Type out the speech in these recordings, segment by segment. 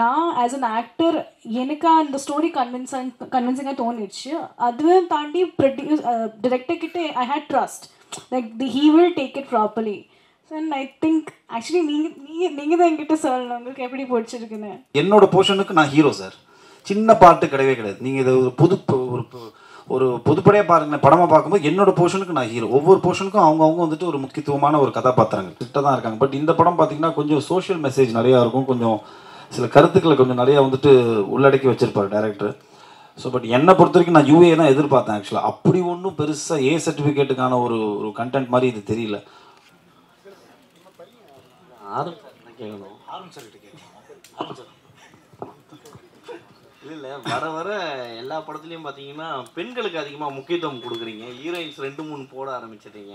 நான் as an actor எனக்கு அந்த ஸ்டோரி கன்வின்சிங்காக தோணிடுச்சு. அதுவும் தாண்டி டிரெக்டர் கிட்ட I had trust like he will take it properly. And I think actually நீங்கள் தான் என்கிட்ட சொல்லணும் உங்களுக்கு எப்படி பிடிச்சிருக்குன்னு. என்னோட போர்ஷனுக்கு நான் ஹீரோ சார், சின்ன பாட்டு கிடையவே கிடையாது. நீங்கள் இதை ஒரு பொதுப்படையாக பாருங்க, படமாக பார்க்கும்போது என்னோட போர்ஷனுக்கு நான் ஹீரோ. ஒவ்வொரு போர்ஷனுக்கும் அவங்க வந்துட்டு ஒரு முக்கியத்துவமான ஒரு கதாபாத்திரங்கள் கிட்ட தான் இருக்காங்க. பட் இந்த படம் பார்த்தீங்கன்னா கொஞ்சம் சோஷியல் மெசேஜ் நிறையா இருக்கும், கொஞ்சம் சில கருத்துக்களை கொஞ்சம் நிறையா வந்துட்டு உள்ளடக்கி வச்சிருப்பார் டைரக்டர். ஸோ பட் என்னை பொறுத்த வரைக்கும் நான் யூஏ தான் எதிர்பார்த்தேன் ஆக்சுவலாக. அப்படி ஒன்றும் பெருசாக ஏ சர்டிஃபிகேட்டுக்கான ஒரு கண்டென்ட் மாதிரி இது தெரியல. இல்லை வர வர எல்லா படத்துலையும் பார்த்தீங்கன்னா பெண்களுக்கு அதிகமாக முக்கியத்துவம் கொடுக்குறீங்க, ஹீரோயின்ஸ் 2-3 போட ஆரம்பிச்சிட்டீங்க.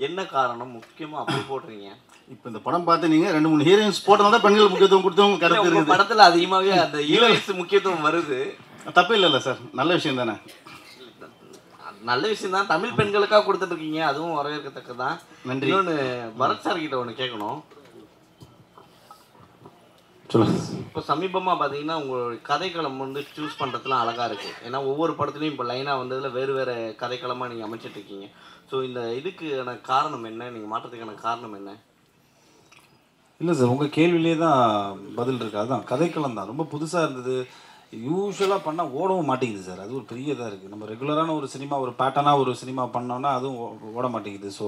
என்ன காரணம் முக்கியமாக அப்படி போடுறீங்க? இப்போ இந்த படம் பார்த்து நீங்கள் 2-3 ஹீரோயின்ஸ் போட்டனால பெண்கள் முக்கியத்துவம் கொடுத்தவங்க கருத்து இருக்குது. படத்தில் அதிகமாகவே அந்த ஹீரோயின்ஸ் முக்கியத்துவம் வருது. தப்பு இல்லைல்ல சார், நல்ல விஷயம் தானே. நல்ல விஷயம் தான், தமிழ் பெண்களுக்காக கொடுத்துட்டு இருக்கீங்க, அதுவும் வரவேற்கத்தக்க தான். நன்றி. இன்னொன்று பரத் சார் கிட்ட ஒன்று கேட்கணும். இப்போ சமீபமாக பார்த்தீங்கன்னா உங்களோட கதைக்களம் வந்து சூஸ் பண்ணுறதுலாம் அழகாக இருக்குது. ஏன்னா ஒவ்வொரு படத்துலையும் இப்போ லைனாக வந்ததில் வேறு வேறு கதைக்களமாக நீங்கள் அமைச்சிட்ருக்கீங்க. ஸோ இந்த இதுக்கான காரணம் என்ன, நீங்கள் மாற்றத்துக்கான காரணம் என்ன? இல்லை சார், உங்கள் கேள்வியிலே தான் பதில் இருக்குது. அதுதான் கதைக்களம் தான் ரொம்ப புதுசாக இருந்தது. யூஸ்வலாக பண்ணால் ஓடவும் மாட்டேங்குது சார், அது ஒரு பெரிய இதாக இருக்குது. நம்ம ரெகுலரான ஒரு சினிமா, ஒரு பேட்டர்னாக ஒரு சினிமா பண்ணோன்னா அதுவும் ஓட மாட்டேங்குது. ஸோ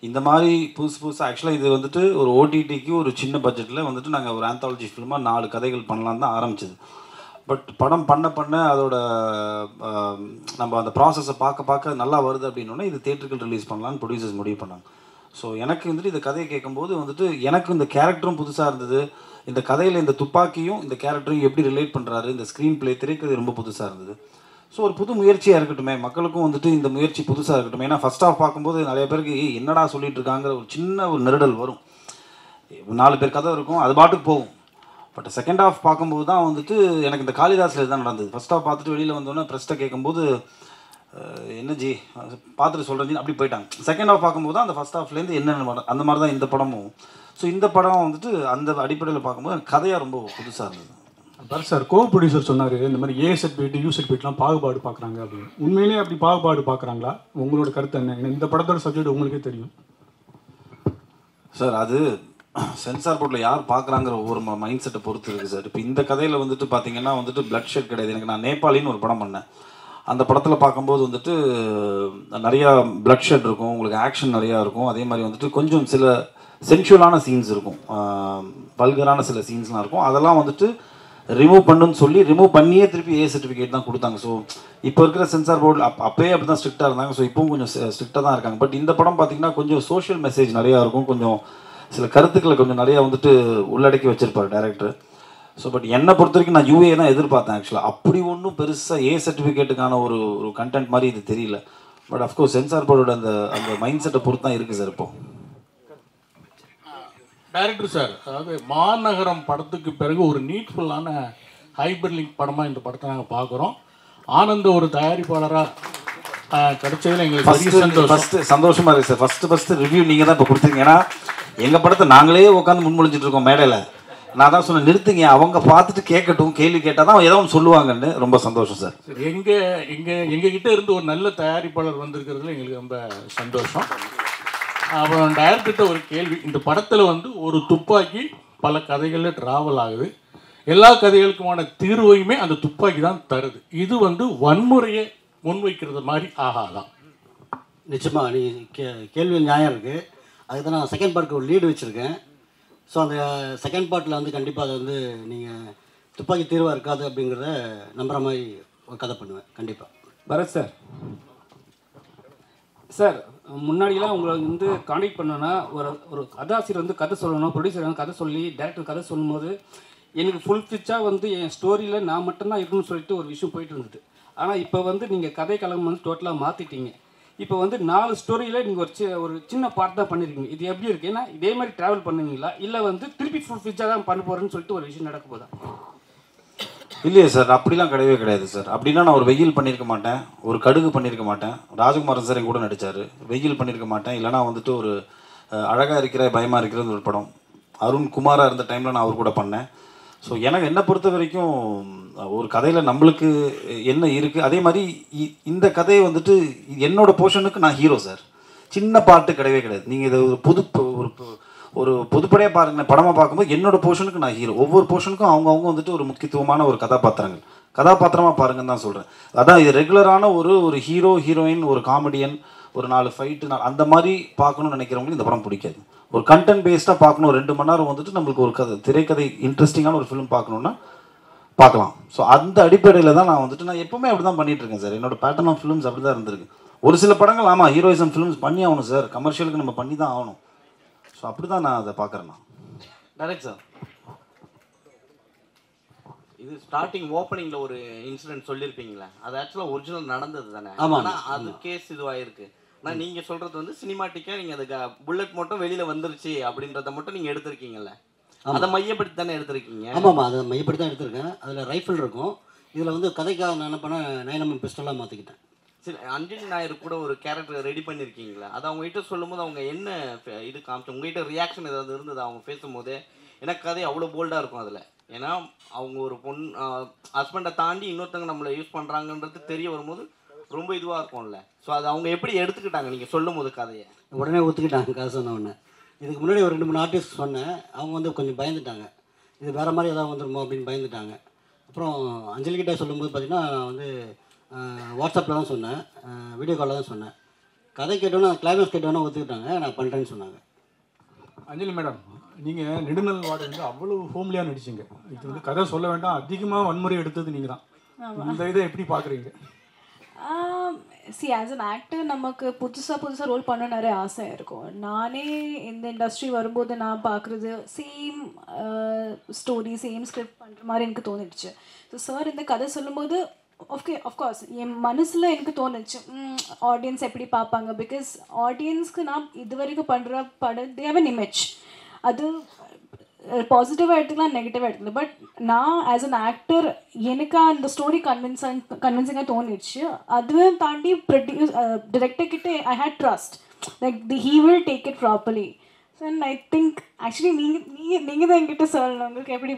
இந்த மாதிரி புதுசாக ஆக்சுவலாக இது வந்துட்டு ஒரு ஓடிடிக்கு ஒரு சின்ன பட்ஜெட்டில் வந்துட்டு நாங்கள் ஒரு ஆந்தாலஜி ஃபிலிமாக 4 கதைகள் பண்ணலான்னு தான் ஆரம்பிச்சது. பட் படம் பண்ண அதோட நம்ம அந்த ப்ராசஸை பார்க்க நல்லா வருது அப்படின்னோடனே இது தியேட்டருக்கு ரிலீஸ் பண்ணலான்னு ப்ரொடியூசர்ஸ் முடிவு பண்ணாங்க. ஸோ எனக்கு வந்துட்டு இந்த கதையை கேட்கும்போது வந்துட்டு எனக்கு இந்த கேரக்டரும் புதுசாக இருந்தது. இந்த கதையில் இந்த துப்பாக்கியும் இந்த கேரக்டரையும் எப்படி ரிலேட் பண்ணுறாரு, இந்த ஸ்க்ரீன் பிளே திரைக்கதை ரொம்ப புதுசாக இருந்தது. ஸோ ஒரு புது முயற்சியாக இருக்கட்டுமே, மக்களுக்கும் வந்துட்டு இந்த முயற்சி புதுசாக இருக்கட்டும். ஏன்னா ஃபஸ்ட் ஆஃப் பார்க்கும்போது நிறைய பேருக்கு என்னடா சொல்லிட்டு இருக்காங்கிற ஒரு சின்ன ஒரு நெருடல் வரும். 4 பேர் கதை இருக்கும், அது பாட்டுக்கு போகும். பட் செகண்ட் ஆஃப் பார்க்கும்போது தான் வந்துட்டு எனக்கு இந்த காளிதாஸில் இதுதான் நடந்தது. ஃபஸ்ட் ஆஃப் பார்த்துட்டு வெளியில் வந்தோடனே ப்ரெஸ்ட்டை கேட்கும்போது என்ன ஜி பார்த்துட்டு சொல்கிறேன் அப்படி போயிட்டாங்க. செகண்ட் ஆஃப் பார்க்கும்போது தான் அந்த ஃபஸ்ட் ஆஃப்லேருந்து என்னென்ன அந்த மாதிரி தான் இந்த படமும். ஸோ இந்த படம் வந்துட்டு அந்த அடிப்படையில் பார்க்கும்போது எனக்கு கதையாக ரொம்ப புதுசாக இருந்தது. பரத் சார் கோ ப்ரொடியூசர் சொன்னார் இந்த மாதிரி ஏ சர்டிஃபிகேட் யூ சர்டிஃபிகேட்லாம் பாகுபாடு பார்க்குறாங்க அப்படின்னு. உண்மையிலேயே அப்படி பாகுபாடு பார்க்குறாங்களா? உங்களோட கருத்து என்ன? இந்த படத்தோட சப்ஜெக்ட் உங்களுக்கே தெரியும் சார். அது சென்சார் போர்டில் யார் பார்க்குறாங்கிற ஒவ்வொரு மைண்ட் செட்டை பொறுத்து இருக்குது சார். இப்போ இந்த கதையில் வந்துட்டு பார்த்தீங்கன்னா வந்துட்டு பிளட் ஷெட் கிடையாது. எனக்கு நான் நேபாளின்னு ஒரு படம் பண்ணேன். அந்த படத்தில் பார்க்கும்போது வந்துட்டு நிறையா பிளட் ஷெட் இருக்கும், உங்களுக்கு ஆக்ஷன் நிறையா இருக்கும். அதே மாதிரி வந்துட்டு கொஞ்சம் சில சென்சுவலான சீன்ஸ் இருக்கும், வல்கரான சில சீன்ஸ்லாம் இருக்கும். அதெல்லாம் வந்துட்டு ரிமூவ் பண்ணுன்னு சொல்லி ரிமூவ் பண்ணியே திருப்பி ஏ சர்டிஃபிகேட் தான் கொடுத்தாங்க. ஸோ இப்போ இருக்கிற சென்சார் போர்டு அப்போயே அப்படி தான் ஸ்ட்ரிக்டாக இருந்தாங்க. ஸோ இப்போவும் கொஞ்சம் ஸ்ட்ரிக்டாக தான் இருக்காங்க. பட் இந்த படம் பார்த்திங்கன்னா கொஞ்சம் சோஷியல் மெசேஜ் நிறையா இருக்கும், கொஞ்சம் சில கருத்துக்களை கொஞ்சம் நிறையா வந்துட்டு உள்ளடக்கி வச்சிருப்பார் டைரக்டர். ஸோ பட் என்னை பொறுத்த வரைக்கும் நான் யூஏ தான் எதிர்பார்த்தேன் ஆக்சுவலாக. அப்படி ஒன்றும் பெருசாக ஏ சர்டிஃபிகேட்டுக்கான ஒரு கண்டென்ட் மாதிரி இது தெரியல. பட் அஃப்கோர்ஸ் சென்சார் போர்டோட அந்த மைண்ட் செட்டை பொறுத்து தான் இருக்குது சார். இப்போது டைரக்டர் சார், அதாவது மாநகரம் படத்துக்கு பிறகு ஒரு நீட்ஃபுல்லான ஹைபர் லிங்க் படமாக இந்த படத்தை நாங்கள் பார்க்குறோம். ஆனந்த ஒரு தயாரிப்பாளராக கிடைச்சதில் எங்களுக்கு சந்தோஷமாக இருக்குது சார். ஃபஸ்ட்டு ரிவ்யூ நீங்கள் தான் இப்போ கொடுத்துருங்க. ஏன்னா எங்கள் படத்தை நாங்களே உட்காந்து முன்மொழிஞ்சிட்டு இருக்கோம் மேடையில். நான் தான் சொன்னேன் நிறுத்துங்க, அவங்க பார்த்துட்டு கேட்கட்டும், கேள்வி கேட்டால் தான் ஏதோ ஒன்று சொல்லுவாங்கன்னு. ரொம்ப சந்தோஷம் சார். எங்ககிட்ட இருந்து ஒரு நல்ல தயாரிப்பாளர் வந்திருக்கிறதுல எங்களுக்கு ரொம்ப சந்தோஷம். அப்புறம் டைரக்டர்கிட்ட ஒரு கேள்வி. இந்த படத்தில் வந்து ஒரு துப்பாக்கி பல கதைகளில் ட்ராவல் ஆகுது. எல்லா கதைகளுக்குமான தீர்வையுமே அந்த துப்பாக்கி தான் தருது. இது வந்து வன்முறையை முன்வைக்கிறது மாதிரி ஆகாதான்? நிச்சயமாக நீ கேள்வி நியாயம் இருக்குது. அதுக்கு தான் நான் செகண்ட் பார்ட்டுக்கு ஒரு லீடு வச்சுருக்கேன். ஸோ அந்த செகண்ட் பார்ட்டில் வந்து கண்டிப்பாக அதை வந்து நீங்கள் துப்பாக்கி தீர்வாக இருக்காது அப்படிங்கிறத நம்புகிற மாதிரி ஒரு கதை பண்ணுவேன் கண்டிப்பாக. பரத் சார், சார் முன்னாடிலாம் உங்களை வந்து கான்டாக்ட் பண்ணோன்னா ஒரு கதாசிரியர் வந்து கதை சொல்லணும், ப்ரொடியூசர் வந்து கதை சொல்லி டேரக்டர் கதை சொல்லும்போது எனக்கு ஃபுல் ஃபிச்சாக வந்து என் ஸ்டோரியில் நான் மட்டும்தான் இருக்கணும்னு சொல்லிட்டு ஒரு விஷயம் போயிட்டு இருந்தது. ஆனால் இப்போ வந்து நீங்கள் கதை கலம் வந்து டோட்டலாக மாற்றிட்டீங்க. இப்போ வந்து 4 ஸ்டோரியில் நீங்கள் ஒரு சின்ன பார்ட் தான் பண்ணியிருக்கீங்க. இது எப்படி இருக்குது? ஏன்னா இதே மாதிரி ட்ராவல் பண்ணுவீங்களா இல்லை வந்து திருப்பி ஃபுல் ஃபிச்சாக தான் பண்ண போகிறேன்னு சொல்லிட்டு ஒரு விஷயம் நடக்க போதா? இல்லையே சார், அப்படிலாம் கிடையவே கிடையாது சார். அப்படின்னா நான் ஒரு வெயில் பண்ணியிருக்க மாட்டேன், ஒரு கடுகு பண்ணியிருக்க மாட்டேன். ராஜகுமாரன் சார் என் கூட நடித்தார், வெயில் பண்ணியிருக்க மாட்டேன். இல்லைனா வந்துட்டு ஒரு அழகாக இருக்கிற பயமாக இருக்கிறது ஒரு படம். அருண் குமாராக இருந்த டைமில் நான் அவர் கூட பண்ணேன். ஸோ எனக்கு என்னை பொறுத்த வரைக்கும் ஒரு கதையில் நம்மளுக்கு என்ன இருக்குது, அதே மாதிரி இந்த கதையை வந்துட்டு என்னோட போர்ஷனுக்கு நான் ஹீரோ சார். சின்ன பாட்டு கிடையவே கிடையாது. நீங்கள் இதை ஒரு பொதுப்படையாக பாருங்கள், படமாக பார்க்கும்போது என்னோட போர்ஷனுக்கு நான் ஹீரோ. ஒவ்வொரு போர்ஷனுக்கும் அவங்கவுங்க வந்துட்டு ஒரு முக்கியத்துவமான ஒரு கதாபாத்திரமாக பாருங்கன்னு தான் சொல்கிறேன். அதான் இது ரெகுலரான ஒரு ஹீரோ ஹீரோயின், ஒரு காமெடியன், ஒரு 4 ஃபைட்டு அந்த மாதிரி பார்க்கணும்னு நினைக்கிறவங்களுக்கு இந்த படம் பிடிக்காது. ஒரு கண்டென்ட் பேஸ்டாக பார்க்கணும், 2 மணி நேரம் வந்துட்டு நம்மளுக்கு ஒரு திரைக்கதை இன்ட்ரெஸ்டிங்கான ஒரு ஃபிலிம் பார்க்கணுன்னா பார்க்கலாம். ஸோ அந்த அடிப்படையில் தான் நான் வந்துட்டு நான் எப்போவுமே அப்படி தான் பண்ணிகிட்ருக்கேன் சார். என்னோட பேட்டர்ன் ஆஃப் ஃபிலிம்ஸ் அப்படி தான் இருந்திருக்கு. ஒரு சில படங்கள் ஆமாம் ஹீரோயிசம் ஃபிலிம்ஸ் பண்ணி ஆகணும் சார், கமர்ஷியலுக்கு நம்ம பண்ணி தான் ஆகணும். ஸோ அப்படி தான் நான் அதை பார்க்குறேன். நான் டேரக்ட் சார், இது ஸ்டார்டிங் ஓப்பனிங்கில் ஒரு இன்சிடென்ட் சொல்லியிருப்பீங்களே, அது ஆக்சுவலாக ஒரிஜினல் நடந்தது தானே? ஆனால் அது கேஸ் இதுவாகிருக்கு. ஆனால் நீங்கள் சொல்கிறது வந்து சினிமாட்டிக்காக நீங்கள் அதுக்கு புல்லட் மட்டும் வெளியில் வந்துருச்சு அப்படின்றத மட்டும் நீங்கள் எடுத்திருக்கீங்கல்ல, அதை மையப்படுத்தி தானே எடுத்திருக்கீங்க? ஆமாம், அதை மையப்படுத்தி தான் எடுத்திருக்கேன். அதில் ரைஃபிள் இருக்கும். இதில் வந்து கதைக்காக நான் என்ன பண்ணேன், 9mm பிஸ்டலாக மாற்றிக்கிட்டேன். சரி, அஞ்சலி நாயர் கூட ஒரு கேரக்டர் ரெடி பண்ணியிருக்கீங்களா? அது அவங்ககிட்ட சொல்லும்போது அவங்க என்ன இது காமிச்சு, உங்ககிட்ட ரியாக்ஷன் ஏதாவது இருந்தது அவங்க பேசும்போது? எனக்கு கதை அவ்வளோ போல்டாக இருக்கும் அதில். ஏன்னா அவங்க ஒரு ஹஸ்பண்டை தாண்டி இன்னொருத்தவங்க நம்மளை யூஸ் பண்ணுறாங்கன்றது தெரிய வரும்போது ரொம்ப இதுவாக இருக்கும்ல. ஸோ அது அவங்க எப்படி எடுத்துக்கிட்டாங்க நீங்கள் சொல்லும் போது கதையை? உடனே ஒத்துக்கிட்டாங்க கதை சொன்ன உடனே. இதுக்கு முன்னாடி ஒரு 2-3 ஆர்டிஸ்ட் சொன்னேன், அவங்க வந்து கொஞ்சம் பயந்துட்டாங்க. இது வேறு மாதிரி எதாவது வந்துடுமோ அப்படின்னு பயந்துட்டாங்க. அப்புறம் அஞ்சலிக்கிட்ட சொல்லும்போது பார்த்திங்கன்னா நான் வந்து வாட்ஸ்அப்பில் தான் சொன்னேன், வீடியோ காலில் தான் சொன்னேன். கதை கேட்டோன்னே கிளைமேக்ஸ் கேட்டோன்னே ஒத்துக்கிட்டாங்க, நான் பண்ணுறேன்னு சொன்னாங்க. அஞ்சலி மேடம், நீங்கள் நெடுநல் வார்டு வந்து அவ்வளோ ஹோம்லியாக நடிச்சிங்க. இது வந்து கதை சொல்ல வேண்டாம், அதிகமாக வன்முறை எடுத்தது நீங்கள் தான். இந்த இதை எப்படி பார்க்குறீங்க? ஆஸ் அன் ஆக்டர் நமக்கு புதுசாக ரோல் பண்ண நிறைய ஆசை இருக்கும். நானே இந்த இண்டஸ்ட்ரி வரும்போது நான் பார்க்குறது சேம் ஸ்டோரி, சேம் ஸ்கிரிப்ட் பண்ணுற மாதிரி எனக்கு தோணிடுச்சு. ஸோ சார் இந்த கதை சொல்லும்போது அஃப்கோர்ஸ் என் மனசில் எனக்கு தோணுச்சு ஆடியன்ஸ் எப்படி பார்ப்பாங்க. பிகாஸ் ஆடியன்ஸ்க்கு நான் இது வரைக்கும் பண்ணுற படம் தே ஹேவ் அன் இமேஜ். அது பாசிட்டிவாக எடுத்துக்கலாம், நெகட்டிவாக எடுத்துக்கலாம். பட் நான் ஆஸ் அன் ஆக்டர் எனக்கு அந்த ஸ்டோரி கன்வின்சிங்காக தோணிடுச்சு. அதுவும் தாண்டி டிரெக்டர்கிட்ட I had trust like he will take it properly. So and I think actually நீங்கள் தான் என்கிட்ட சொல்லணும் உங்களுக்கு எப்படி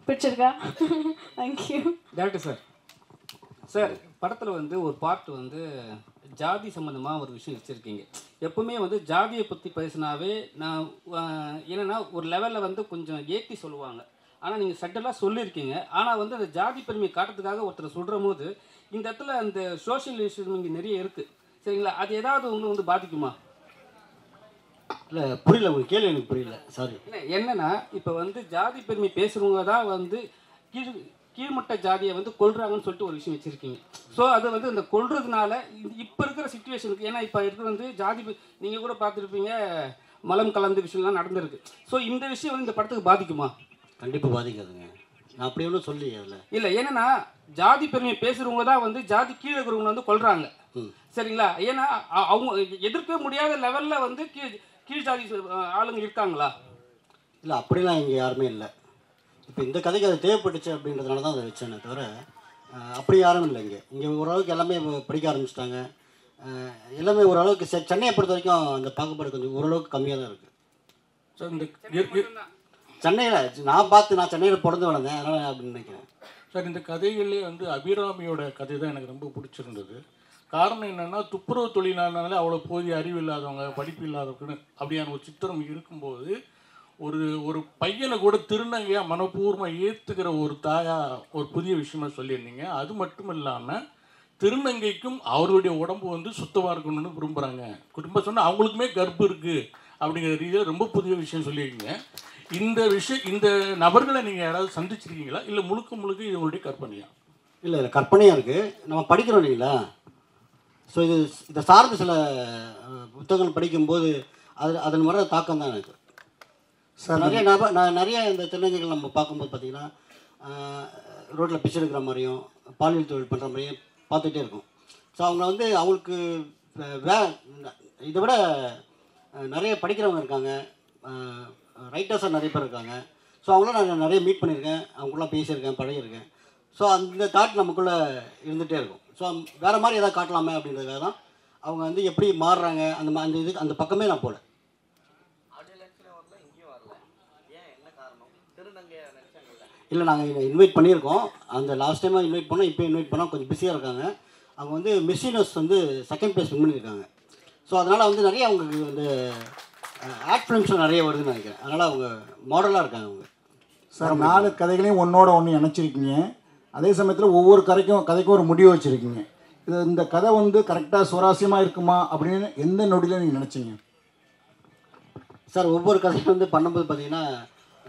பிடிச்சிருக்கா? தேங்க்யூ. டேரக்டர் சார், சார் படத்தில் வந்து ஒரு பார்ட் வந்து ஜாதி சம்மந்தமாக ஒரு விஷயம் வச்சுருக்கீங்க. எப்போவுமே வந்து ஜாதியை பற்றி பேசினாவே நான் என்னென்னா ஒரு லெவலில் வந்து கொஞ்சம் ஏற்றி சொல்லுவாங்க. ஆனால் நீங்கள் சட்டெல்லாம் சொல்லியிருக்கீங்க. ஆனால் வந்து அந்த ஜாதி பெருமையை காட்டுறதுக்காக ஒருத்தர் சொல்கிற போது இந்த இடத்துல அந்த சோஷியல் இஷ்யூஸ் இங்கே நிறைய இருக்குது. சரிங்களா? அது ஏதாவது ஒன்று வந்து பாதிக்குமா? இல்லை புரியல, உங்களுக்கு கேள்வி எனக்கு புரியல, சாரி. இல்லை என்னென்னா இப்போ வந்து ஜாதி பெருமை பேசுகிறவங்க தான் வந்து கீழ்மட்ட ஜாதியை வந்து கொல்றாங்கன்னு சொல்லிட்டு ஒரு விஷயம் வச்சுருக்கீங்க. ஸோ அது வந்து இந்த கொல்றதுனால இப்போ இருக்கிற சிச்சுவேஷனுக்கு, ஏன்னா இப்போ இருக்கிற வந்து ஜாதி நீங்கள் கூட பார்த்துருப்பீங்க, மலம் கலந்த விஷயம்லாம் நடந்திருக்கு. ஸோ இந்த விஷயம் வந்து இந்த படத்துக்கு பாதிக்குமா? கண்டிப்பாக பாதிக்காதுங்க. நான் அப்படி ஒன்றும் சொல்லி அதில் இல்லை. ஏன்னா ஜாதி பெருமையை பேசுகிறவங்க தான் வந்து ஜாதி கீழே இருக்கிறவங்க வந்து கொல்றாங்க. சரிங்களா? ஏன்னா அவங்க எதிர்க்க முடியாத லெவலில் வந்து கீழ் ஜாதி ஆளுங்க இருக்காங்களா? இல்லை, அப்படிலாம் இங்கே யாருமே இல்லை. இப்போ இந்த கதைக்கு அது தேவைப்பட்டுச்சு அப்படின்றதுனால தான் அதை வச்சேனே தவிர அப்படி யாரும் இல்லை. இங்கே ஓரளவுக்கு எல்லாமே படிக்க ஆரம்பிச்சிட்டாங்க. எல்லாமே ஓரளவுக்கு சென்னையை பொறுத்த வரைக்கும் அந்த பாகுபாடு கொஞ்சம் ஓரளவுக்கு கம்மியாக தான் இருக்குது. ஸோ இந்த சென்னையில் நான் சென்னையில் பிறந்து வளர்ந்தேன், அதனால் அப்படின்னு நினைக்கிறேன். சார், இந்த கதைகளே வந்து அபிராமியோட கதை தான் எனக்கு ரொம்ப பிடிச்சிருந்தது. காரணம் என்னென்னா, துப்புரவு தொழிலாளனால அவ்வளோ போதிய அறிவு இல்லாதவங்க, படிப்பு இல்லாதவங்க அப்படியான ஒரு சித்திரம் இருக்கும்போது ஒரு பையனை கூட திருநங்கையாக மனப்பூர்வமாக ஏற்றுக்கிற ஒரு தாயாக ஒரு புதிய விஷயமா சொல்லியிருந்தீங்க. அது மட்டும் இல்லாமல் திருநங்கைக்கும் அவருடைய உடம்பு வந்து சுத்தமாக இருக்கணும்னு விரும்புகிறாங்க. குடும்பம் சொன்னால் அவங்களுக்குமே கர்ப்பம் இருக்குது அப்படிங்கிற ரீதியில் ரொம்ப புதிய விஷயம் சொல்லியிருக்கீங்க. இந்த நபர்களை நீங்கள் யாராவது சந்திச்சிருக்கீங்களா, இல்லை முழுக்க இது உங்களுடைய கற்பனையா? இல்லை, கற்பனையாக இருக்குது. நம்ம படிக்கிறோம் இல்லைங்களா? ஸோ இதை சார்ந்த சில புத்தகங்கள் படிக்கும்போது அதன் வர தாக்கம் தான் எனக்கு. நிறைய இந்த திருநங்கைகள் நம்ம பார்க்கும்போது பார்த்திங்கன்னா ரோட்டில் பிச்சை எடுக்கிற மாதிரியும் பாலியல் தொழில் பண்ணுற மாதிரியும் பார்த்துட்டே இருக்கும். ஸோ அவங்களுக்கு இதை விட நிறைய படிக்கிறவங்க இருக்காங்க, ரைட்டர்ஸாக நிறைய பேர் இருக்காங்க. ஸோ அவங்களாம் நான் நிறைய மீட் பண்ணியிருக்கேன், அவங்களாம் பேசியிருக்கேன், பழகியிருக்கேன். ஸோ அந்த தாட் நமக்குள்ளே இருந்துகிட்டே இருக்கும். ஸோ வேறு மாதிரி எதாவது காட்டலாமே அப்படின்றதுக்காக தான் அவங்க வந்து எப்படி மாறுறாங்க அந்த பக்கமே நான் போகல. இல்லை நாங்கள் இன்வைட் பண்ணியிருக்கோம். அந்த லாஸ்ட் டைமாக இன்வைட் பண்ணோம், இப்போ இன்வைட் பண்ணோம். கொஞ்சம் பிஸியாக இருக்காங்க. அவங்க வந்து மிஸ் யூனிவர்ஸ் வந்து செகண்ட் ப்ளேஸ் வின் பண்ணியிருக்காங்க. ஸோ அதனால் வந்து நிறைய அவங்களுக்கு வந்து ஆட் ஃபிலிம்ஸில் நிறைய வருதுன்னு நினைக்கிறேன். அதனால் அவங்க மாடலாக இருக்காங்க அவங்க. சார் 4 கதைகளையும் ஒன்றோட ஒன்று இணைச்சிருக்கீங்க. அதே சமயத்தில் ஒவ்வொரு கதைக்கும் ஒரு முடிவு வச்சுருக்கீங்க. இந்த கதை வந்து கரெக்டாக சுவாரஸ்யமாக இருக்குமா அப்படின்னு எந்த நொடியில் நீங்கள் நினச்சிங்க? சார் ஒவ்வொரு கதையும் வந்து பண்ணும்போது பார்த்தீங்கன்னா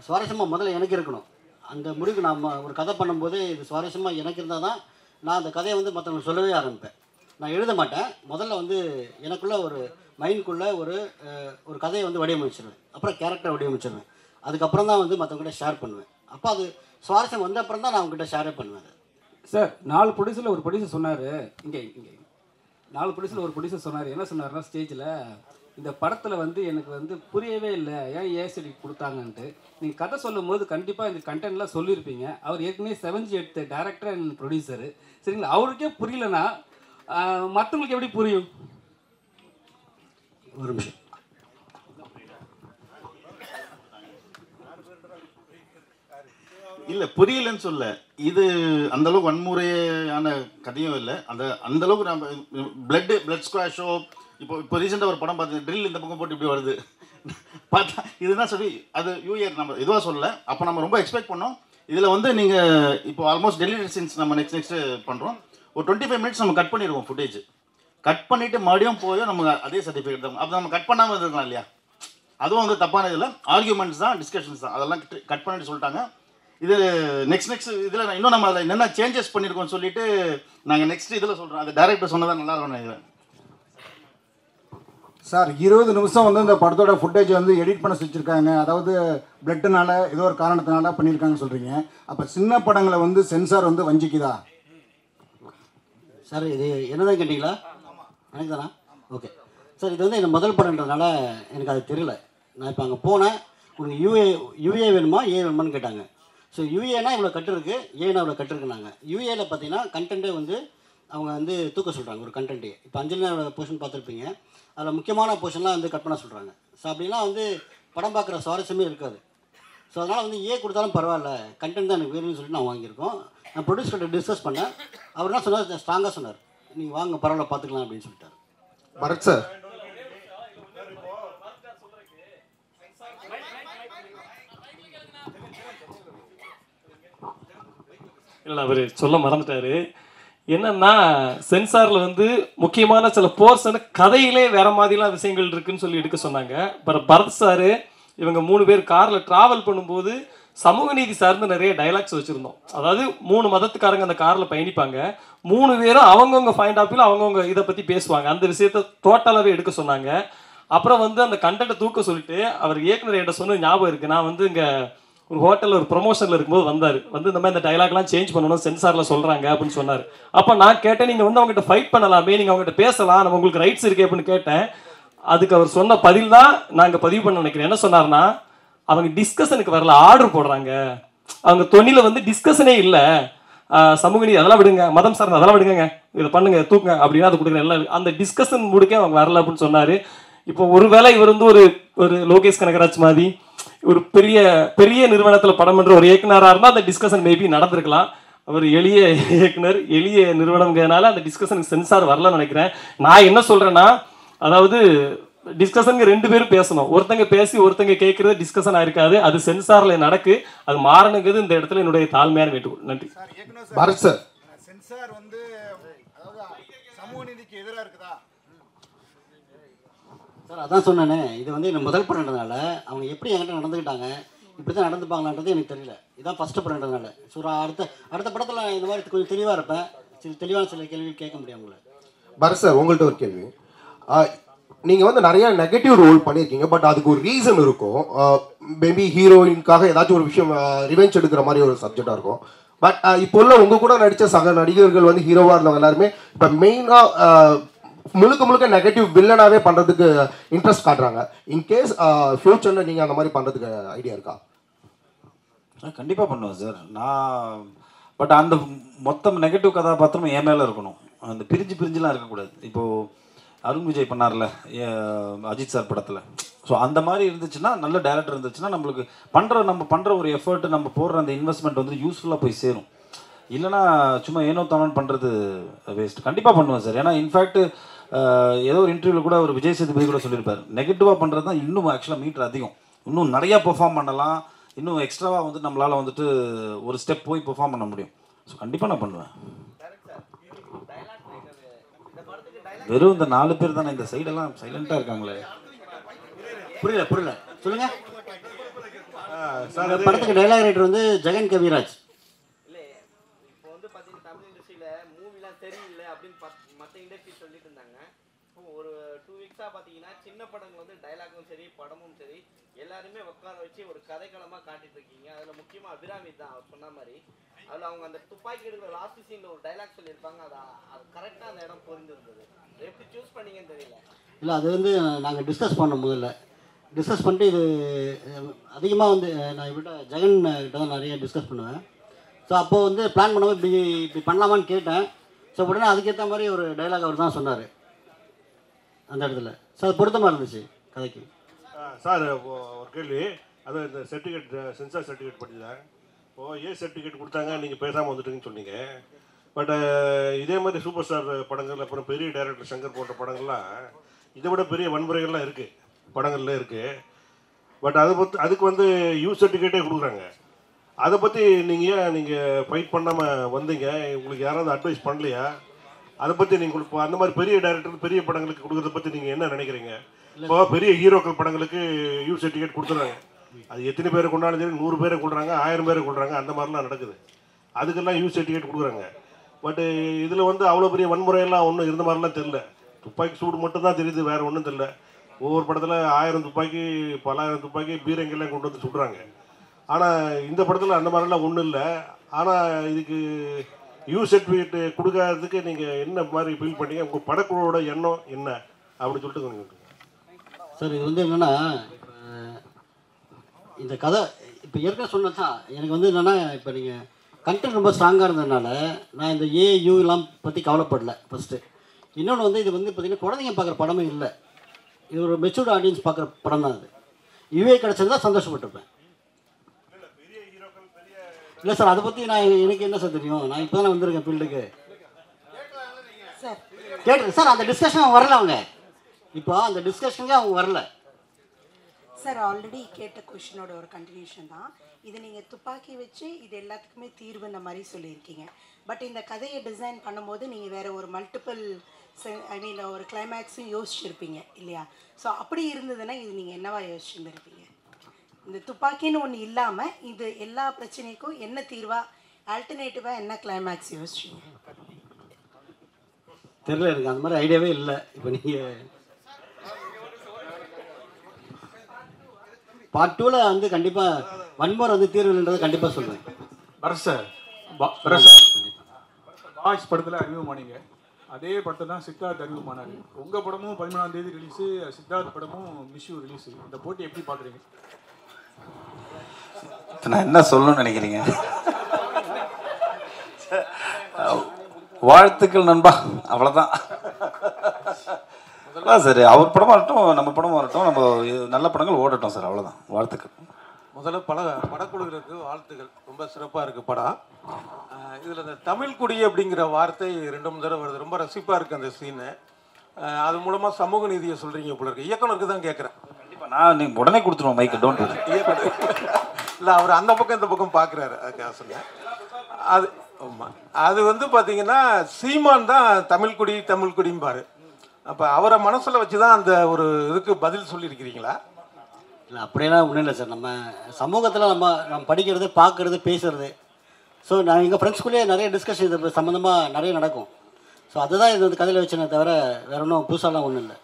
சுவாரஸ்யமாக முதல்ல எனக்கு இருக்கணும். அந்த முடிவுக்கு நாம் ஒரு கதை பண்ணும்போது இது சுவாரஸ்யமாக எனக்கு இருந்தால் தான் நான் அந்த கதையை வந்து மற்றவங்களுக்கு சொல்லவே ஆரம்பிப்பேன். நான் எழுத மாட்டேன். முதல்ல வந்து எனக்குள்ளே ஒரு மைண்டுக்குள்ளே ஒரு கதையை வந்து வடிவமைச்சிருவேன். அப்புறம் கேரக்டரை வடிவமைச்சிருவேன். அதுக்கப்புறம் தான் வந்து மற்றவங்ககிட்ட ஷேர் பண்ணுவேன். அப்போ அது சுவாரஸ்யம் வந்த அப்புறம் தான் நான் அவங்ககிட்ட ஷேரே பண்ணுவேன். சார் 4 ப்ரொடியூசரில் ஒரு ப்ரொடியூசர் சொன்னார், இங்கே 4 ப்ரொடியூசரில் ஒரு ப்ரொடியூசர் சொன்னார். என்ன சொன்னார்னா, ஸ்டேஜில் இந்த படத்தில் வந்து எனக்கு வந்து புரியவே இல்லை, ஏன் ஏஎஸ்டி கொடுத்தாங்கன்ட்டு. நீங்கள் கதை சொல்லும் போது கண்டிப்பாக இந்த கண்டென்ட்லாம் சொல்லியிருப்பீங்க. அவர் ஏற்கனவே 7G எடுத்த டேரக்டர் அண்ட் ப்ரொடியூசரு, சரிங்களா? அவருக்கே புரியலன்னா மற்றவங்களுக்கு எப்படி புரியும்? ஒரு நிமிஷம். இல்லை புரியலன்னு சொல்ல, இது அந்தளவுக்கு வன்முறையான கதையும் இல்லை. அந்தளவுக்கு நம்ம பிளட் ஸ்குவாஷோ இப்போ ரீசெண்டாக ஒரு படம் பார்த்து ட்ரில் இந்த பக்கம் போட்டு இப்படி வருது பார்த்தா இதுதான் சொல்லி அது யூஏர் நம்ம இதுவாக சொல்லலை. அப்போ நம்ம ரொம்ப எக்ஸ்பெக்ட் பண்ணோம். இதில் வந்து நீங்கள் இப்போ ஆல்மோஸ்ட் டெலிவரி சீன்ஸ் நம்ம நெக்ஸ்ட் பண்ணுறோம். ஒரு 25 மினிட்ஸ் நம்ம கட் பண்ணிடுவோம். ஃபுட்டேஜ் கட் பண்ணிவிட்டு மறுபடியும் போய் நம்ம அதே சர்டிஃபிகேட் தான். அப்போ நம்ம கட் பண்ணாமல் இருக்கலாம் இல்லையா? அதுவும் வந்து தப்பான இதில் ஆர்கியூமெண்ட்ஸ் தான், டிஸ்கஷன்ஸ் தான், அதெல்லாம் கட் பண்ணிட்டு சொல்லிட்டாங்க. இது நெக்ஸ்ட் இதில் இன்னும் நம்ம அதில் என்னென்ன சேஞ்சஸ் பண்ணியிருக்கோம்னு சொல்லிட்டு நாங்கள் நெக்ஸ்ட் இதில் சொல்கிறோம். அது டேரக்டர் சொன்னதான் நல்லா இருக்கும் நினைக்கிறேன். சார் 20 நிமிஷம் வந்து இந்த படத்தோட ஃபுட்டேஜ் வந்து எடிட் பண்ண வச்சுருக்காங்க. அதாவது பிளட்டுனால ஏதோ ஒரு காரணத்தினால பண்ணியிருக்காங்கன்னு சொல்கிறீங்க. அப்போ சின்ன படங்களை வந்து சென்சார் வந்து வஞ்சிக்குதா? சார் இது என்னதான் கேட்டிங்களா? எனக்கு தானா? ஓகே சார், இது வந்து எனக்கு முதல் படம்ன்றதுனால எனக்கு அது தெரியல. நான் இப்போ அங்கே போனேன், உங்களுக்கு யூஏ வேணுமா ஏ வேணுமான்னு கேட்டாங்க. ஸோ யூஏனா இவ்வளோ கட்டு இருக்குது, ஏன்னா இவ்வளோ கட்டு இருக்குனாங்க. யூஏல பார்த்தீங்கன்னா கண்டென்ட்டே வந்து அவங்க வந்து தூக்க சொல்கிறாங்க. ஒரு கண்டென்ட்டே இப்போ அஞ்சலியோட போர்ஷன் பார்த்துருப்பீங்க, அதில் முக்கியமான போர்ஷன்லாம் வந்து கட் பண்ண சொல்கிறாங்க. ஸோ அப்படிலாம் வந்து படம் பார்க்குற சுவாரஸ்யமே இருக்காது. ஸோ அதனால் வந்து ஏ கொடுத்தாலும் பரவாயில்ல, கண்டென்ட் தான் எனக்கு வேணும்னு சொல்லிட்டு நான் வாங்கியிருக்கோம். நான் ப்ரொடியூசர்கிட்ட டிஸ்கஸ் பண்ணேன். அவர் என்ன சொன்னார், ஸ்ட்ராங்காக சொன்னார், நீங்கள் வாங்க பரவாயில்ல பார்த்துக்கலாம் அப்படின்னு சொல்லிட்டார். பரத் சார், இல்லை அவர் சொல்ல மறந்துட்டாரு. என்னன்னா சென்சாரில் வந்து முக்கியமான சில போர்ஷன் கதையிலே வேற மாதிரிலாம் விஷயங்கள் இருக்குன்னு சொல்லி எடுக்க சொன்னாங்க. அப்புறம் பரத் சார் இவங்க 3 பேர் காரில் ட்ராவல் பண்ணும்போது சமூக நீதி சார்ந்து நிறைய டைலாக்ஸ் வச்சுருந்தோம். அதாவது 3 மதத்துக்காரங்க அந்த காரில் பயணிப்பாங்க. 3 பேரும் அவங்கவுங்க பாயிண்ட் ஆஃப் வியூவில் அவங்கவுங்க இதை பற்றி பேசுவாங்க. அந்த விஷயத்த டோட்டலாகவே எடுக்க சொன்னாங்க. அப்புறம் வந்து அந்த கண்டென்ட்டை தூக்க சொல்லிட்டு அவர் இயக்குனர் என்கிட்ட சொன்னது ஞாபகம் இருக்குது. நான் வந்து இங்கே ஒரு ஹோட்டலில் ஒரு ப்ரொமோஷனில் இருக்கும்போது வந்தார். வந்து இந்த மாதிரி இந்த டைலாக்லாம் சேஞ்ச் பண்ணணும் சென்சாரில் சொல்கிறாங்க அப்படின்னு சொன்னார். அப்போ நான் கேட்டேன், நீங்கள் வந்து அவங்ககிட்ட ஃபைட் பண்ணலாமே, நீங்கள் அவங்ககிட்ட பேசலாம், நம்ம உங்களுக்கு ரைட்ஸ் இருக்கே அப்படின்னு கேட்டேன். அதுக்கு அவர் சொன்ன பதில் தான் நான் இங்கே பதிவு பண்ண நினைக்கிறேன். என்ன சொன்னார்னா, அவங்க டிஸ்கஷனுக்கு வரல, ஆர்டர் போடுறாங்க. அவங்க தொழில வந்து டிஸ்கஷனே இல்லை, சமூக நீதி அதெல்லாம் விடுங்க, மதம் சார்ந்த அதெல்லாம் விடுங்க, இதை பண்ணுங்க தூக்குங்க அப்படின்னா அது கொடுக்குற எல்லாம் அந்த டிஸ்கஷன் முடிக்க அவங்க வரல அப்படின்னு சொன்னார். இப்போ ஒருவேளை இவர் வந்து ஒரு லோகேஷ் கனகராஜ் மாதிரி ஒரு பெரிய பெரிய நிறுவனத்தில் படம் பண்ணுற ஒரு இயக்குனராக இருந்தால் அந்த டிஸ்கஷன் மேபி நடந்திருக்கலாம். அவர் எளிய இயக்குனர், எளிய நிறுவனம்ங்கிறதுனால அந்த டிஸ்கஷனுக்கு சென்சார் வரலன்னு நினைக்கிறேன். நான் என்ன சொல்கிறேன்னா, அதாவது டிஸ்கஷனுக்கு 2 பேரும் பேசணும். ஒருத்தங்க பேசி ஒருத்தங்க கேட்குறது டிஸ்கஷன் ஆயிருக்காது. அது சென்சாரில் நடக்கு, அது மாறணுங்கிறது இந்த இடத்துல என்னுடைய தாழ்மையான வேண்டுகோள். நன்றி. பரத் சார், சென்சார் வந்து சமூக நீதிக்கு எதிராக இருக்குதா? சார் அதான் சொன்னேனே, இது வந்து எனக்கு முதல் படம்ன்றதுனால அவங்க எப்படி என்கிட்ட நடந்துக்கிட்டாங்க, இப்படி தான் நடந்துப்பாங்களான்றது எனக்கு தெரியல. இதான் ஃபஸ்ட்டு படம்ன்றதுனால. ஸோ அடுத்த படத்தில் இந்த மாதிரி கொஞ்சம் தெளிவாக இருப்பேன். தெளிவான சில கேள்வி கேட்க முடியும் உங்களை. பரத் சார், உங்கள்கிட்ட ஒரு கேள்வி. நீங்கள் வந்து நிறைய நெகட்டிவ் ரோல் பண்ணியிருக்கீங்க, பட் அதுக்கு ஒரு ரீசன் இருக்கும். மேபி ஹீரோயின்காக ஏதாச்சும் ஒரு விஷயம் ரிவெஞ்ச் எடுக்கிற மாதிரி ஒரு சப்ஜெக்டாக இருக்கும். பட் இப்போ உள்ள உங்கள் கூட நடித்த சக நடிகர்கள் வந்து ஹீரோவாக இருந்தவங்க எல்லாருமே இப்போ மெயினாக முழுக்க நெகட்டிவ் வில்லனாகவே பண்ணுறதுக்கு இன்ட்ரெஸ்ட் காட்டுறாங்க. இன்கேஸ் ஃப்யூச்சரில் நீங்கள் அந்த மாதிரி பண்ணுறதுக்கு ஐடியா இருக்கா? கண்டிப்பாக பண்ணுவேன் சார் நான். பட் அந்த மொத்தம் நெகட்டிவ் கதாபாத்திரம் என் மேலே இருக்கணும். அந்த பிரிஞ்சுலாம் இருக்கக்கூடாது. இப்போது அருண் விஜய் பண்ணார்ல அஜித் சார் படத்தில், ஸோ அந்த மாதிரி இருந்துச்சுன்னா, நல்ல டேரக்டர் இருந்துச்சுன்னா, நம்மளுக்கு நம்ம பண்ணுற ஒரு எஃபர்ட், நம்ம போடுற அந்த இன்வெஸ்ட்மெண்ட் வந்து யூஸ்ஃபுல்லாக போய் சேரும். இல்லைனா சும்மா ஏனோ தானோன்னு பண்ணுறது வேஸ்ட். கண்டிப்பாக பண்ணுவேன் சார். ஏன்னா இன்ஃபேக்ட் ஏதோ ஒரு இன்டர்வியூவில் கூட ஒரு விஜய் சேதுபதி கூட சொல்லியிருப்பார், நெகட்டிவாக பண்ணுறது தான் இன்னும் ஆக்சுவலாக மீட்டர் அதிகம், இன்னும் நிறையா பெர்ஃபார்ம் பண்ணலாம், இன்னும் எக்ஸ்ட்ராவாக வந்து நம்மளால் வந்துட்டு ஒரு ஸ்டெப் போய் பெர்ஃபார்ம் பண்ண முடியும். ஸோ கண்டிப்பாக நான் பண்ணுவேன். வெறும் இந்த 4 பேர் தானே, இந்த சைடெல்லாம் சைலண்ட்டாக இருக்காங்களே. புரியல சொல்லுங்க. படத்துக்கு டைலாக் ரைட்டர் வந்து ஜெகன் கவிராஜ். இல்லை, இப்போ வந்து பார்த்தீங்கன்னா தமிழ் இண்டஸ்ட்ரியில் மூவிலாம் சரியில்லை அப்படின்னு மற்ற இண்டஸ்ட்ரி சொல்லிட்டு இருந்தாங்க. ஒரு 2 வீக்ஸாக பார்த்தீங்கன்னா சின்ன படங்கள் வந்து டைலாக்கும் சரி படமும் சரி எல்லாருமே உட்கார வச்சு ஒரு கதைக்களமாக காட்டிட்டு இருக்கீங்க. அதில் முக்கியமாக அபிராமி தான் அவர் சொன்ன மாதிரி. அதில் அவங்க அந்த துப்பாக்கி எடுக்கிற லாஸ்ட் சீனில் ஒரு டைலாக் சொல்லியிருப்பாங்க, அது கரெக்டாக அந்த இடம் பொருந்திருந்தது. எப்படி சூஸ் பண்ணீங்கன்னு தெரியல. இல்லை, அது வந்து நாங்கள் டிஸ்கஸ் பண்ணோம். முதல்ல டிஸ்கஸ் பண்ணிட்டு இது அதிகமாக வந்து நான் இவர்கிட்ட ஜெகன் கிட்ட தான் நிறைய டிஸ்கஸ் பண்ணுவேன். ஸோ அப்போது வந்து பிளான் பண்ணும்போது இப்படி பண்ணலாமான்னு கேட்டேன். ஸோ உடனே அதுக்கேற்ற மாதிரி ஒரு டைலாக் அவர் தான் சொன்னார் அந்த இடத்துல. ஸோ அது பொருத்தமாக இருந்துச்சு கதைக்கு. சார் ஒரு கேள்வி, அது இந்த சர்டிஃபிகேட் சென்சார் சர்டிஃபிகேட் படிச்சேன். இப்போது சர்டிஃபிகேட் கொடுத்தாங்க, நீங்கள் பேசாமல் வந்துட்டுங்கன்னு சொன்னீங்க. பட் இதே மாதிரி சூப்பர் ஸ்டார் படங்கள், அப்புறம் பெரிய டைரக்டர் சங்கர் போன்ற படங்கள்லாம் இதை விட பெரிய வன்முறைகள்லாம் இருக்குது, படங்கள்ல இருக்குது. பட் அதுக்கு வந்து சர்டிஃபிகேட்டே கொடுக்குறாங்க. அதை பற்றி நீங்கள் ஃபைட் பண்ணாமல் வந்தீங்க, உங்களுக்கு யாராவது அட்வைஸ் பண்ணலையா? அதை பற்றி நீங்கள் இப்போ அந்த மாதிரி பெரிய டைரக்டர் பெரிய படங்களுக்கு கொடுக்குறத பற்றி நீங்கள் என்ன நினைக்கிறீங்க? இப்போ பெரிய ஹீரோக்கள் படங்களுக்கு சர்டிஃபிகேட் கொடுத்துறாங்க, அது எத்தனை பேரை கொண்டாலும் சரி, 100 பேரை கொள்றாங்க, 1000 பேரை கொள்றாங்க, அந்த மாதிரிலாம் நடக்குது. அதுக்கெல்லாம் சர்டிஃபிகேட் கொடுக்குறாங்க. பட்டு இதில் வந்து அவ்வளோ பெரிய வன்முறையெல்லாம் ஒன்றும் இருந்த மாதிரிலாம் தெரியல. துப்பாக்கி சூடு மட்டும் தான் தெரியுது, வேறு ஒன்றும் தெரியல. ஒவ்வொரு படத்தில் 1000 துப்பாக்கி, பல 1000 துப்பாக்கி பீரங்கெல்லாம் கொண்டு வந்து சுடுறாங்க. ஆனால் இந்த படத்தில் அந்த மாதிரிலாம் ஒன்றும் இல்லை. ஆனால் இதுக்கு சர்டிஃபிகேட் கொடுக்காததுக்கு நீங்கள் என்ன மாதிரி ஃபீல் பண்ணீங்க? உங்கள் படக்குழுவோட எண்ணம் என்ன அப்படின்னு சொல்லிட்டு கொஞ்சம். சார், இது வந்து என்னென்னா, இந்த கதை இப்போ ஏற்கனவே சொன்னது தான். எனக்கு வந்து என்னென்னா, இப்போ நீங்கள் கண்டென்ட் ரொம்ப ஸ்ட்ராங்காக இருந்ததுனால நான் இந்த யூலாம் பற்றி கவலைப்படல ஃபஸ்ட்டு. இன்னொன்று வந்து இது வந்து பார்த்திங்கன்னா குழந்தைங்க பார்க்குற படமே இல்லை, இது ஒரு மெச்சூர்டு ஆடியன்ஸ் பார்க்குற படம் தான். அது யூஏ கிடச்சிருந்தா சந்தோஷப்பட்டிருப்பேன். இல்லை சார், அதை பற்றி எனக்கு என்ன சார் தெரியும்? நான் இப்போ தான் வந்திருக்கேன் ஃபீல்டுக்கு. கேட்டு சார், அந்த டிஸ்கஷன் வரல அவங்க. இப்போ அந்த டிஸ்கஷனுக்கு அவங்க வரல சார். ஆல்ரெடி கேட்ட கொஷினோட ஒரு கண்டினியூஷன் தான் இது. நீங்கள் துப்பாக்கி வச்சு இது எல்லாத்துக்குமே தீர்வுன்ற மாதிரி சொல்லியிருக்கீங்க. பட் இந்த கதையை டிசைன் பண்ணும்போது நீங்கள் வேறு ஒரு மல்டிபிள் ஒரு கிளைமேக்ஸும் யோசிச்சுருப்பீங்க இல்லையா? ஸோ அப்படி இருந்ததுன்னா இது நீங்கள் என்னவா யோசிச்சுருந்துருப்பீங்க? இந்த துப்பாக்கின்னு ஒன்று இல்லாமல் இது எல்லா பிரச்சனைக்கும் என்ன தீர்வாக, ஆல்டர்னேட்டிவாக என்ன கிளைமேக்ஸ் யோசிச்சிங்க? தெரியல, எனக்கு அந்த மாதிரி ஐடியாவே இல்லை. இப்போ நீங்கள் பார்ட் 2ல் வந்து கண்டிப்பாக வன்முறை வந்து தீர்வுன்றதை கண்டிப்பாக சொல்கிறேன். பரத் சார், பாய்ஸ் படத்தில் அறிமுகமானீங்க, அதே படத்தை தான் சித்தார்த் அறிமுகமானார். உங்கள் படமும் 13ஆம் தேதி ரிலீஸு, சித்தார்த் படமும் மிஷ்யூ ரிலீஸு. இந்த போட்டி எப்படி பார்க்குறீங்க? நான் என்ன சொல்லணும்னு நினைக்கிறீங்க? வாழ்த்துக்கள் நண்பா, அவ்வளோதான். சரி, அவர் படம் வரட்டும், நம்ம படம் வரட்டும், நம்ம நல்ல படங்கள் ஓடட்டும் சார், அவ்வளோதான். வாழ்த்துக்கள். முதல்ல படக்குழுவிற்கு வாழ்த்துக்கள். ரொம்ப சிறப்பாக இருக்குது படம். இதில் இந்த தமிழ் குடி அப்படிங்கிற வார்த்தை 2 தடவை வருது. ரொம்ப ரசிப்பாக இருக்குது அந்த சீனு. அது மூலமாக சமூக நீதியை சொல்கிறீங்க போல இருக்கு. இயக்குனருக்கு தான் கேட்குறேன். கண்டிப்பாக நான் உடனே கொடுத்துருவோம் மைக்கு, டோன்ட் இயக்குனர் இல்லை, அவர் அந்த பக்கம் இந்த பக்கம் பார்க்குறாரு, அதுக்காக சொன்னேன். அது ஆமாம், அது வந்து பார்த்தீங்கன்னா சீமான் தான் தமிழ் குடிம்பார். அப்போ அவரை மனசில் வச்சு தான் அந்த ஒரு இதுக்கு பதில் சொல்லியிருக்கிறீங்களா? இல்லை, அப்படியெல்லாம் ஒன்றும் இல்லை சார். நம்ம சமூகத்தில் நம்ம படிக்கிறது, பார்க்குறது, பேசுகிறது. ஸோ நான் எங்கள் ஃப்ரெண்ட்ஸ்குள்ளேயே நிறைய டிஸ்கஷன் இது சம்மந்தமாக நிறைய நடக்கும். ஸோ அதுதான் இது வந்து கதையில் வச்சேனே தவிர வேறு ஒன்றும் புதுசாலாம் ஒன்றும் இல்லை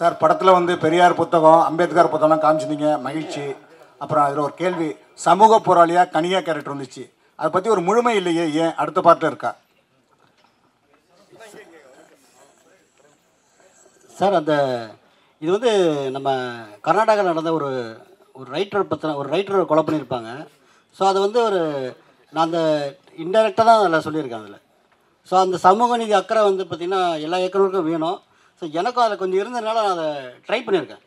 சார். படத்தில் வந்து பெரியார் புத்தகம், அம்பேத்கர் புத்தகம்லாம் காமிச்சிருந்தீங்க, மகிழ்ச்சி. அப்புறம் அதில் ஒரு கேள்வி, சமூக போராளியாக கனியா கேரக்டர் இருந்துச்சு, அதை பற்றி ஒரு முழுமை இல்லையே, ஏன் அடுத்த பார்ட்டில் இருக்கா சார்? அந்த இது வந்து நம்ம கர்நாடகாவில் நடந்த ஒரு ரைட்டர் பற்றின ஒரு ரைட்டர் கொலை பண்ணியிருப்பாங்க. ஸோ அதை வந்து நான் அந்த இன்டெரக்டாக தான் அதில் சொல்லியிருக்கேன் அதில். ஸோ அந்த சமூக நீதி அக்கறை வந்து பார்த்திங்கன்னா எல்லா இயக்குனருக்கும் வேணும். ஸோ எனக்கும் அதில் கொஞ்சம் இருந்ததுனால நான் அதை ட்ரை பண்ணியிருக்கேன்.